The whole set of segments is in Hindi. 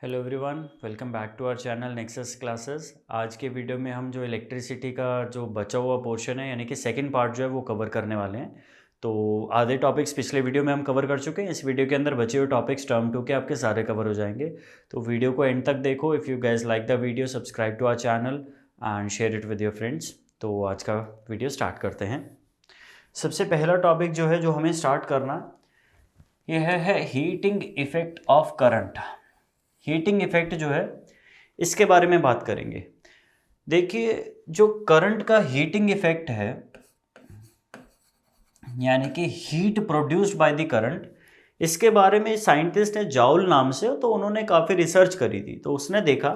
Hello everyone, welcome back to our channel Nexus classes. आज के वीडियो में हम जो इलेक्ट्रिसिटी का जो बचा हुआ पोर्शन है यानी कि सेकंड पार्ट जो है वो कवर करने वाले हैं। तो आधे टॉपिक्स पिछले वीडियो में हम कवर कर चुके हैं। इस वीडियो के अंदर बचे हुए टॉपिक्स टर्म 2 के आपके सारे कवर हो जाएंगे। तो वीडियो को एंड तक देखो। If you guys like the video, subscribe to our channel and share it with your friends. तो आज का वीडियो स्टार्ट करते हैं। सबसे पहला टॉपिक जो है जो हमें स्टार्ट करना यह है heating effect of current. Heating effect जो है इसके बारे में बात करेंगे। देखिए, जो करंट का हीटिंग इफेक्ट है यानी कि heat produced by the current, इसके बारे में साइंटिस्ट है जाउल नाम से, तो उन्होंने काफ़ी रिसर्च करी थी। तो उसने देखा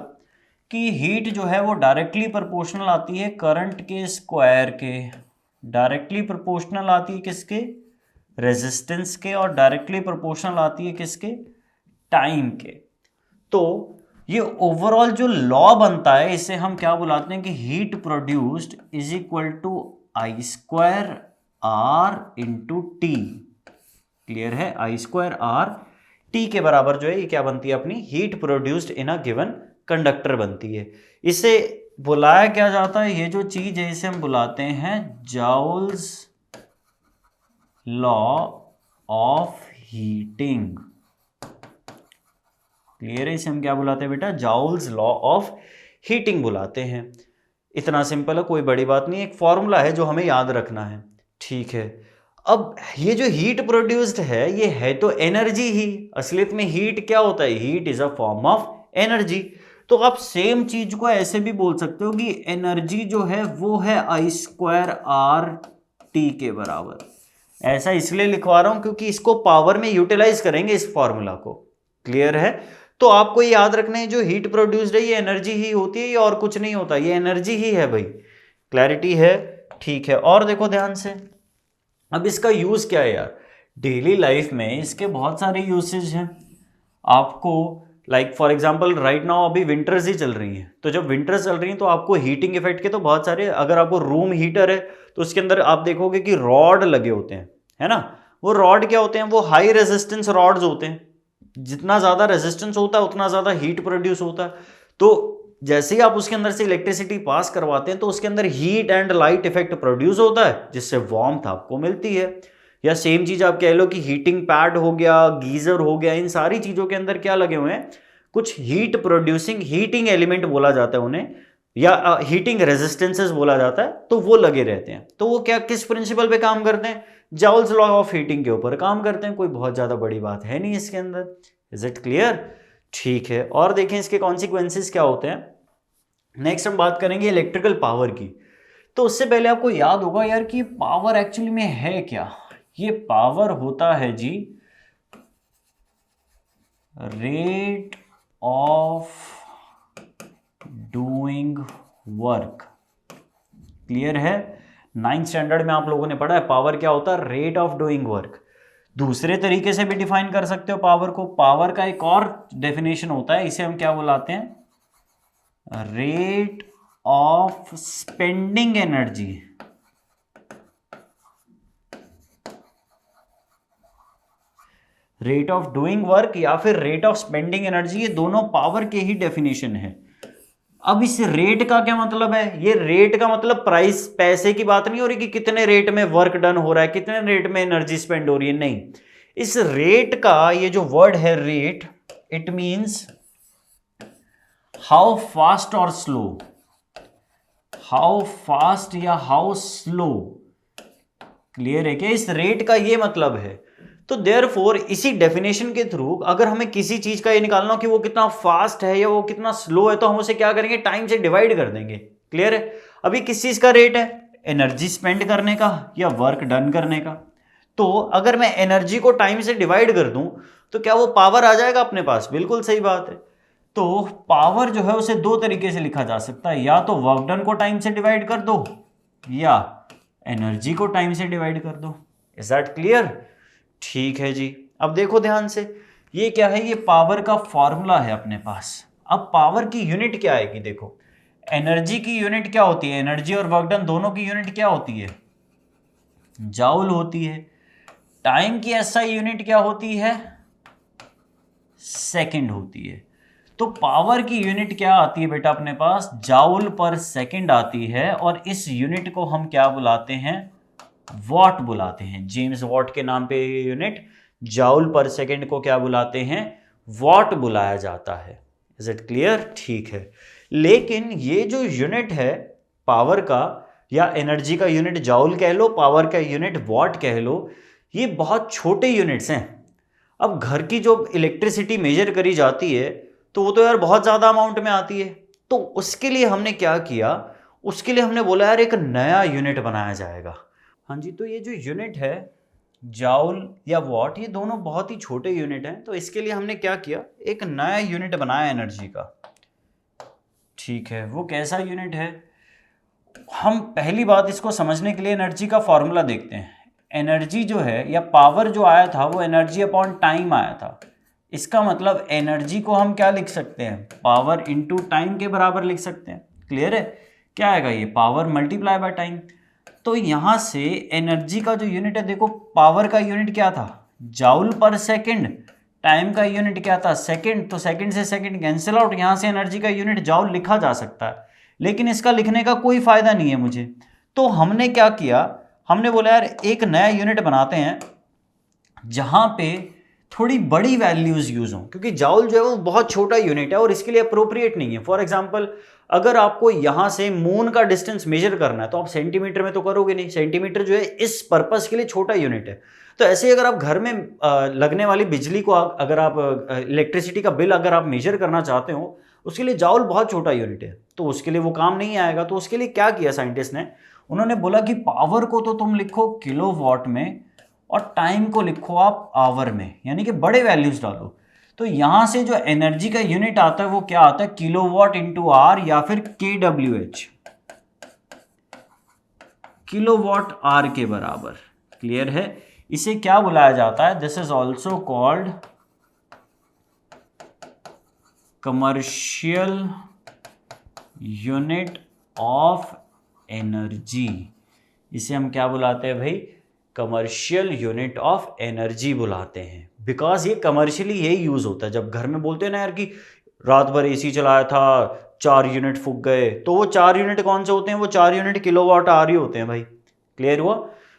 कि हीट जो है वो डायरेक्टली प्रोपोर्शनल आती है करंट के स्क्वायर के, डायरेक्टली प्रोपोर्शनल आती है किसके, रेजिस्टेंस के, और डायरेक्टली प्रोपोर्शनल आती है किसके, टाइम के। तो ये ओवरऑल जो लॉ बनता है इसे हम क्या बुलाते हैं कि heat produced is equal to I square R into T. Clear है? आई स्क्वायर आर टी के बराबर जो है ये क्या बनती है, अपनी heat produced in a given conductor बनती है। इसे बुलाया क्या जाता है, ये जो चीज है इसे हम बुलाते हैं joules law of heating. Clear है? इसे हम क्या बुलाते हैं बेटा, जाउल्स लॉ ऑफ हीटिंग बुलाते हैं। इतना सिंपल है, कोई बड़ी बात नहीं। एक फॉर्मूला है जो हमें याद रखना है, ठीक है। अब ये जो हीट प्रोड्यूस्ड है ये है तो एनर्जी ही। असलियत में हीट क्या होता है, heat is a form of energy. तो आप सेम चीज को ऐसे भी बोल सकते हो कि एनर्जी जो है वो है आई स्क्वायर आर टी के बराबर। ऐसा इसलिए लिखवा रहा हूं क्योंकि इसको पावर में यूटिलाइज करेंगे इस फॉर्मूला को। क्लियर है? तो आपको ये याद रखना है जो हीट प्रोड्यूस्ड है ये एनर्जी ही होती है, ये और कुछ नहीं होता, ये एनर्जी ही है भाई। क्लैरिटी है? ठीक है। और देखो ध्यान से, अब इसका यूज क्या है यार, डेली लाइफ में इसके बहुत सारे यूसेज हैं। आपको like for example right now अभी विंटर्स ही चल रही हैं, तो जब विंटर्स चल रही हैं तो आपको हीटिंग इफेक्ट के तो बहुत सारे, अगर आपको रूम हीटर है तो उसके अंदर आप देखोगे कि रॉड लगे होते हैं, है ना। वो रॉड क्या होते हैं, वो हाई रेजिस्टेंस रॉड्स होते हैं। जितना ज्यादा रेजिस्टेंस होता है उतना ज्यादा हीट प्रोड्यूस होता है। तो जैसे ही आप उसके अंदर से इलेक्ट्रिसिटी पास करवाते हैं तो उसके अंदर heat and light effect produce होता है जिससे वार्मथ आपको मिलती है। या सेम चीज आप कह लो कि हीटिंग पैड हो गया, गीजर हो गया, इन सारी चीजों के अंदर क्या लगे हुए हैं, कुछ हीट प्रोड्यूसिंग हीटिंग एलिमेंट बोला जाता है उन्हें, या हीटिंग रेजिस्टेंसेस बोला जाता है। तो वो लगे रहते हैं। तो वो क्या किस प्रिंसिपल पे काम करते हैं, जाउल्स लॉ ऑफ हीटिंग के ऊपर काम करते हैं। कोई बहुत ज्यादा बड़ी बात है नहीं इसके अंदर। Is it clear? ठीक है। और देखें इसके कॉन्सिक्वेंसेस क्या होते हैं। नेक्स्ट हम बात करेंगे इलेक्ट्रिकल पावर की। तो उससे पहले आपको याद होगा यार कि पावर एक्चुअली में है क्या। ये पावर होता है जी rate of doing work. Clear है? 9th स्टैंडर्ड में आप लोगों ने पढ़ा है पावर क्या होता है, रेट ऑफ डूइंग वर्क। दूसरे तरीके से भी डिफाइन कर सकते हो पावर को। पावर का एक और डेफिनेशन होता है, इसे हम क्या बुलाते हैं, rate of spending energy. Rate of doing work या फिर रेट ऑफ स्पेंडिंग एनर्जी, ये दोनों पावर के ही डेफिनेशन है। अब इस रेट का क्या मतलब है, ये रेट का मतलब प्राइस, पैसे की बात नहीं हो रही कि कितने रेट में वर्क डन हो रहा है, कितने रेट में एनर्जी स्पेंड हो रही है, नहीं। इस रेट का ये जो वर्ड है rate, it means how fast और स्लो, हाउ फास्ट या हाउ स्लो। क्लियर है क्या? इस रेट का ये मतलब है। तो देयरफॉर इसी डेफिनेशन के थ्रू अगर हमें किसी चीज का ये निकालना हो कि वो कितना फास्ट है या वो कितना स्लो है, तो हम उसे क्या करेंगे, टाइम से डिवाइड कर देंगे। क्लियर है? अभी किस चीज का रेट है, एनर्जी स्पेंड करने का या वर्क डन करने का। तो अगर मैं एनर्जी को टाइम से डिवाइड कर दूं तो क्या वो पावर आ जाएगा अपने पास? बिल्कुल सही बात है। तो पावर जो है उसे दो तरीके से लिखा जा सकता है, या तो वर्क डन को टाइम से डिवाइड कर दो या एनर्जी को टाइम से डिवाइड कर दो। Is that clear? ठीक है जी। अब देखो ध्यान से, ये क्या है, ये पावर का फॉर्मूला है अपने पास। अब पावर की यूनिट क्या आएगी, देखो एनर्जी की यूनिट क्या होती है, एनर्जी और वर्क डन दोनों की यूनिट क्या होती है, जाउल होती है। टाइम की एसआई यूनिट क्या होती है, सेकंड होती है। तो पावर की यूनिट क्या आती है बेटा अपने पास, जाउल पर सेकंड आती है, और इस यूनिट को हम क्या बुलाते हैं, वॉट बुलाते हैं। जेम्स वॉट के नाम पे ये यूनिट जाउल पर सेकंड को क्या बुलाते हैं, वॉट बुलाया जाता है। Is it clear? ठीक है। लेकिन ये जो यूनिट है पावर का या एनर्जी का यूनिट जाउल कह लो, पावर का यूनिट वॉट कह लो, ये बहुत छोटे यूनिट्स हैं। अब घर की जो इलेक्ट्रिसिटी मेजर करी जाती है तो वो तो यार बहुत ज़्यादा अमाउंट में आती है। तो उसके लिए हमने क्या किया, उसके लिए हमने बोला यार एक नया यूनिट बनाया जाएगा। हाँ जी, तो ये जो यूनिट है जाउल या वॉट, ये दोनों बहुत ही छोटे यूनिट हैं। तो इसके लिए हमने क्या किया, एक नया यूनिट बनाया एनर्जी का। ठीक है, वो कैसा यूनिट है, हम पहली बात इसको समझने के लिए एनर्जी का फॉर्मूला देखते हैं। एनर्जी जो है या पावर जो आया था वो एनर्जी अपॉन टाइम आया था। इसका मतलब एनर्जी को हम क्या लिख सकते हैं, पावर इनटू टाइम के बराबर लिख सकते हैं। क्लियर है? क्या आएगा ये, पावर मल्टीप्लाई बाय टाइम। तो यहाँ से एनर्जी का जो यूनिट है, देखो पावर का यूनिट क्या था, जाउल पर सेकंड, टाइम का यूनिट क्या था, सेकंड। तो सेकंड से सेकंड कैंसिल आउट, यहाँ से एनर्जी का यूनिट जाउल लिखा जा सकता है, लेकिन इसका लिखने का कोई फायदा नहीं है मुझे। तो हमने क्या किया, हमने बोला यार एक नया यूनिट बनाते हैं जहां पे थोड़ी बड़ी वैल्यूज यूज हों, क्योंकि जाउल जो है वो बहुत छोटा यूनिट है और इसके लिए अप्रोप्रिएट नहीं है। फॉर एग्जांपल अगर आपको यहां से मून का डिस्टेंस मेजर करना है तो आप सेंटीमीटर में तो करोगे नहीं, सेंटीमीटर जो है इस पर्पस के लिए छोटा यूनिट है। तो ऐसे ही अगर आप घर में लगने वाली बिजली को, अगर आप इलेक्ट्रिसिटी का बिल अगर आप मेजर करना चाहते हो, उसके लिए जाउल बहुत छोटा यूनिट है, तो उसके लिए वो काम नहीं आएगा। तो उसके लिए क्या किया साइंटिस्ट ने, उन्होंने बोला कि पावर को तो तुम लिखो किलोवाट में और टाइम को लिखो आप आवर में, यानी कि बड़े वैल्यूज डालो। तो यहां से जो एनर्जी का यूनिट आता है वो क्या आता है, किलोवाट इंटू आर या फिर KWH, किलोवाट आर के बराबर। क्लियर है? इसे क्या बुलाया जाता है, this is also called commercial unit of energy. इसे हम क्या बुलाते हैं भाई, कमर्शियल यूनिट ऑफ एनर्जी बुलाते हैं। बिकॉज ये कमर्शियली यही यूज होता है। जब घर में बोलते हैं ना यार कि रात भर एसी चलाया था 4 यूनिट फूक गए, तो वो 4 यूनिट कौन से होते हैं, वो 4 यूनिट किलोवाट आवर ही होते हैं भाई। क्लियर हुआ?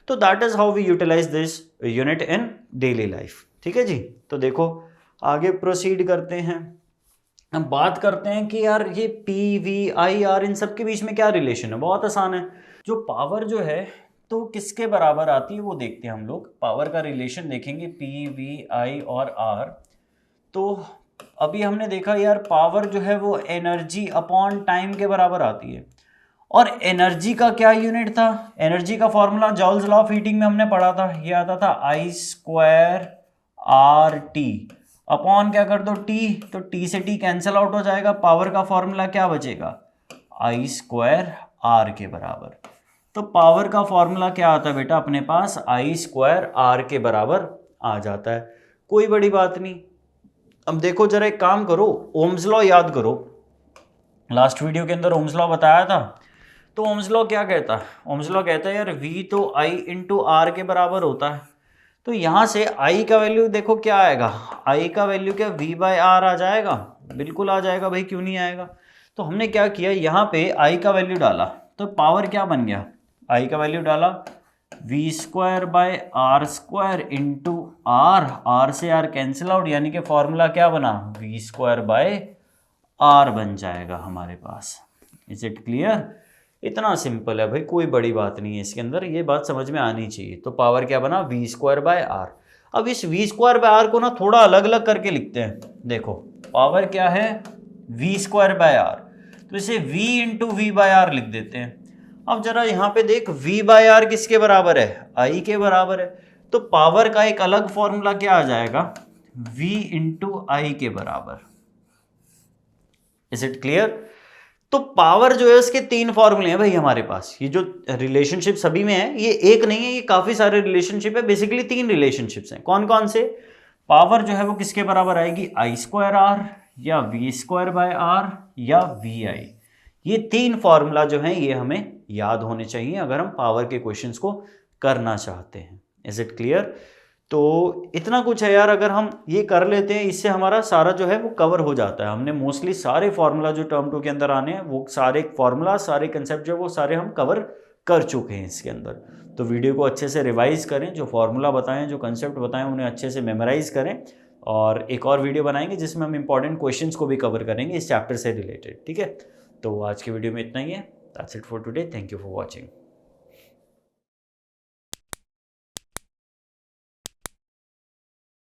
तो that is how we utilise this unit in daily life. ठीक है जी, तो देखो आगे प्रोसीड करते हैं। हम बात करते हैं कि यार ये PVIR इन सब के बीच में क्या रिलेशन है। बहुत आसान है, जो पावर जो है तो किसके बराबर आती है वो देखते हैं हम लोग। पावर का रिलेशन देखेंगे PVI और R। तो अभी हमने देखा यार पावर जो है वो एनर्जी अपॉन टाइम के बराबर आती है। और एनर्जी का क्या यूनिट था, एनर्जी का formula joules law of heating में हमने पढ़ा था, ये आता था I² RT अपॉन क्या कर दो T, तो T से T कैंसिल आउट हो जाएगा। पावर का फॉर्मूला क्या बचेगा, I² R के बराबर। तो पावर का फॉर्मूला क्या आता है बेटा अपने पास, I² R के बराबर आ जाता है। कोई बड़ी बात नहीं। अब देखो जरा एक काम करो, ओम्स लॉ याद करो। लास्ट वीडियो के अंदर ओम्स लॉ बताया था। तो ओम्स लॉ क्या कहता है, ओम्स लॉ कहता है यार V तो I इंटू आर के बराबर होता है। तो यहाँ से I का वैल्यू देखो क्या आएगा, I का वैल्यू क्या V/R आ जाएगा, बिल्कुल आ जाएगा भाई, क्यों नहीं आएगा। तो हमने क्या किया, यहाँ पे I का वैल्यू डाला तो पावर क्या बन गया, I का वैल्यू डाला V²/R² इंटू R, R से R कैंसिल आउट, यानी कि फॉर्मूला क्या बना, V²/R बन जाएगा हमारे पास। Is it clear? इतना सिंपल है भाई, कोई बड़ी बात नहीं है इसके अंदर, ये बात समझ में आनी चाहिए। तो पावर क्या बना, V²/R। अब इस V²/R को ना थोड़ा अलग अलग करके लिखते हैं। देखो पावर क्या है, V²/R, तो इसे V इंटू V/R लिख देते हैं। अब जरा यहाँ पे देख, V/R किसके बराबर है, I के बराबर है। तो पावर का एक अलग फॉर्मूला क्या आ जाएगा, V इंटू I के बराबर। Is it clear? तो पावर जो है उसके 3 फॉर्मूले हैं भाई हमारे पास। ये जो रिलेशनशिप सभी में है, ये एक नहीं है, ये काफी सारे रिलेशनशिप है। बेसिकली 3 रिलेशनशिप्स हैं। कौन कौन से, पावर जो है वो किसके बराबर आएगी, I²R या V²/R या VI। ये 3 फॉर्मूला जो हैं ये हमें याद होने चाहिए अगर हम पावर के क्वेश्चंस को करना चाहते हैं। Is it clear? तो इतना कुछ है यार, अगर हम ये कर लेते हैं इससे हमारा सारा जो है वो कवर हो जाता है। हमने मोस्टली सारे फार्मूला जो टर्म 2 के अंदर आने हैं वो सारे फार्मूला, सारे कंसेप्ट जो है वो सारे हम कवर कर चुके हैं इसके अंदर। तो वीडियो को अच्छे से रिवाइज करें, जो फार्मूला बताएं, जो कंसेप्ट बताएं, उन्हें अच्छे से मेमोराइज करें। और एक और वीडियो बनाएंगे जिसमें हम इंपॉर्टेंट क्वेश्चंस को भी कवर करेंगे इस चैप्टर से रिलेटेड, ठीक है। तो आज की वीडियो में इतना ही है। That's it for today. Thank you for watching.